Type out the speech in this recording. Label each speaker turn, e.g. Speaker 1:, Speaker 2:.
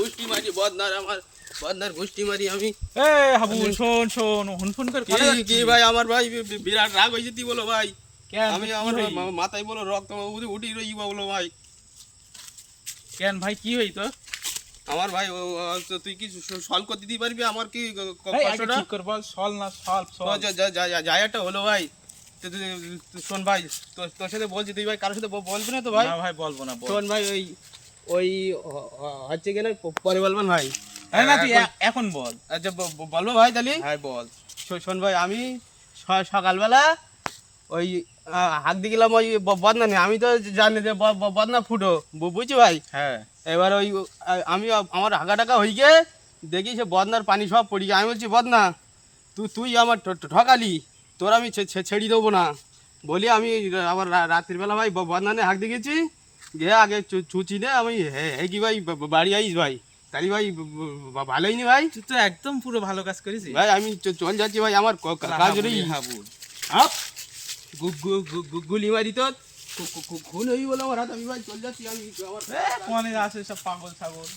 Speaker 1: গোষ্ঠী মারি বদনার আমার বদনার গোষ্ঠী মারি আমি।
Speaker 2: এ হাবু শোন শোন ফোন করে
Speaker 1: কি ভাই আমার ভাই বিরাট রাগ হয়েছে তুই বলো ভাই।
Speaker 2: কেন
Speaker 1: আমি আমার মাথায় বলো রক্ত উঠি রই বলো ভাই।
Speaker 2: কেন ভাই কি হই তো?
Speaker 1: আমার ভাই তুই কি সলভ করে দিতে পারবি আমার কি কষ্টটা?
Speaker 2: ঠিক কর বল, সল না সল সল।
Speaker 1: জায়গাটা হলো ভাই। শোন ভাই, তোর সাথে বলছি, তুই ভাই কারোর সাথে বলবি না তো ভাই?
Speaker 2: না ভাই বলবো না, বল।
Speaker 1: শোন ভাই, ওই ওই হচ্ছে কিনা পরে বলবেন ভাই।
Speaker 2: না তুই এখন বল।
Speaker 1: আচ্ছা বলবো ভাই তাহলে।
Speaker 2: হ্যাঁ বল।
Speaker 1: শোন ভাই, আমি সকালবেলা ওই হাত দিয়ে গেলাম ওই বদনা নিয়ে। আমি তো জানি যে বদনা ফুটো, বুঝছি ভাই।
Speaker 2: হ্যাঁ
Speaker 1: এবার ওই আমি আমার হাগা টাকা হয়ে গিয়ে দেখি সে বদনার পানি সব পড়ি গিয়ে। আমি বলছি বদনা তুই আমার ঠকালি, তোর আমি ছেড়ে দেবো না বলি আমি আবার রাত্রিবেলা ভাই বদনা নিয়ে হাঁক দিয়ে গেছি গিয়ে আগে চুচি নে আমি হে কি ভাই বাড়ি আইস ভাই। তাহলে ভাই ভালোই নি ভাই।
Speaker 2: তুই তো একদম পুরো ভালো কাজ করেছিস
Speaker 1: ভাই আমি চল যাচ্ছি ভাই, আমার কাজ নেই।
Speaker 2: হাবু
Speaker 1: আপ গুলি মারি তো খুন হই বলে আমার হাত। আমি ভাই চল যাচ্ছি, আমি আমার
Speaker 2: কোনে আছে সব পাগল ছাগল।